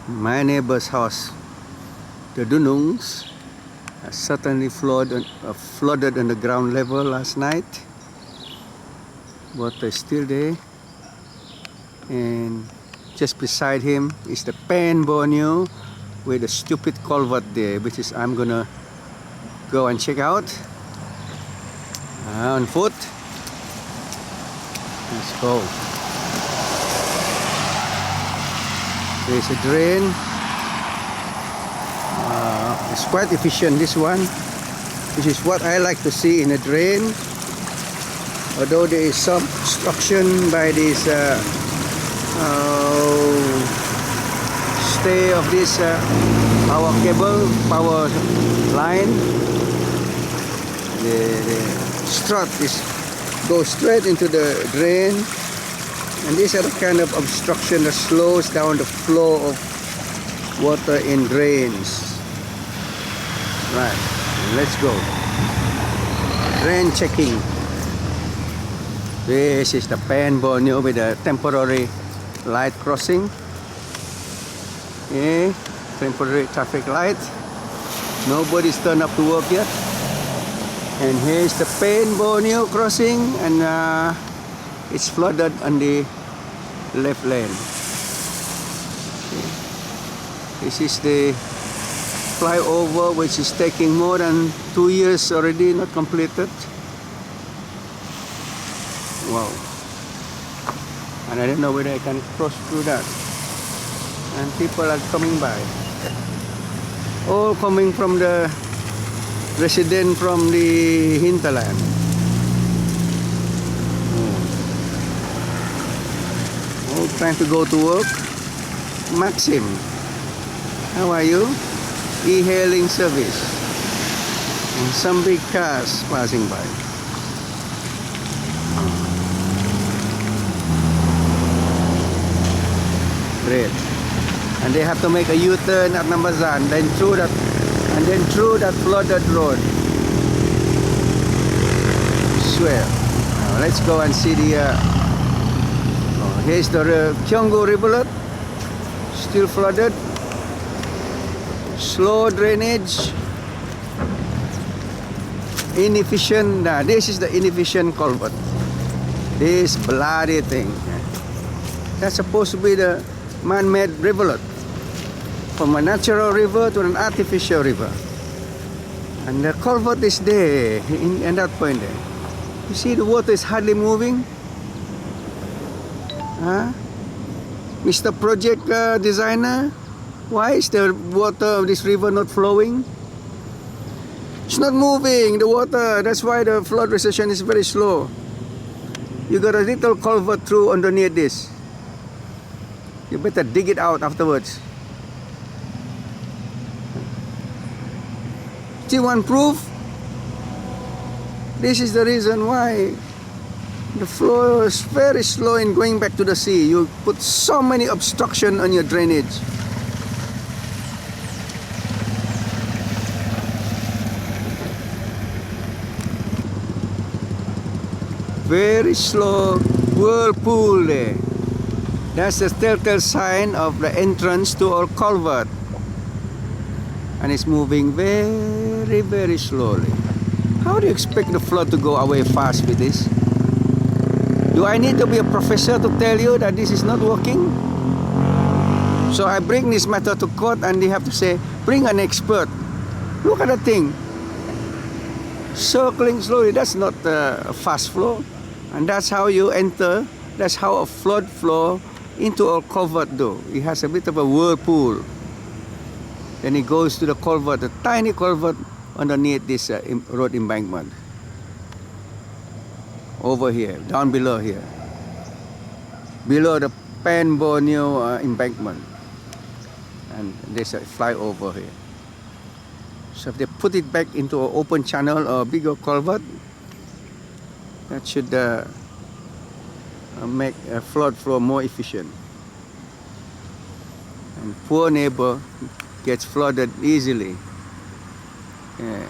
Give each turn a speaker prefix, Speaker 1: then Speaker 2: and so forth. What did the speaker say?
Speaker 1: My neighbor's house, the Dunungs, certainly flooded on the ground level last night. Water is still there. And just beside him is the Penampang with a stupid culvert there, which is I'm gonna go and check out on foot. Let's go. There's a drain. It's quite efficient, this one, which is what I like to see in a drain. Although there is some obstruction by this stay of this power cable, power line. The strut goes straight into the drain, and these are the kind of obstruction that slows down the flow of water in drains. Right, let's go. Drain checking. This is the Penampang with a temporary light crossing. Okay, temporary traffic light. Nobody's turned up to work yet. And here's the Penampang crossing, and it's flooded on the left lane. Okay. This is the flyover, which is taking more than 2 years already, not completed. Wow. And I don't know whether I can cross through that. And people are coming by. All coming from the resident from the hinterland. All trying to go to work. Maxim, how are you? E-hailing service. And some big cars passing by. Great. And they have to make a U-turn at Namazan, then through that flooded road. Swear. Now let's go and see the here's the Kyonggo Rivulet, still flooded. Slow drainage, inefficient. Nah, this is the inefficient culvert. This bloody thing. That's supposed to be the man-made rivulet, from a natural river to an artificial river. And the culvert is there in that point there. You see the water is hardly moving. Huh? Mr. Project Designer, why is the water of this river not flowing? It's not moving, the water. That's why the flood recession is very slow. You got a little culvert through underneath this. You better dig it out afterwards. Do you want proof? This is the reason why the flow is very slow in going back to the sea. You put so many obstruction on your drainage. Very slow whirlpool there. That's the telltale sign of the entrance to our culvert. And it's moving very, very slowly. How do you expect the flood to go away fast with this? Do I need to be a professor to tell you that this is not working? So I bring this matter to court and they have to say, bring an expert. Look at the thing. Circling slowly, that's not a fast flow. And that's how you enter, that's how a flood flow into a culvert though. It has a bit of a whirlpool. Then it goes to the culvert, a tiny culvert underneath this road embankment. Over here, down below here. Below the Penampang embankment. And there's a flyover here. So if they put it back into an open channel or a bigger culvert, that should make a flood flow more efficient. And poor neighbor gets flooded easily. Yeah.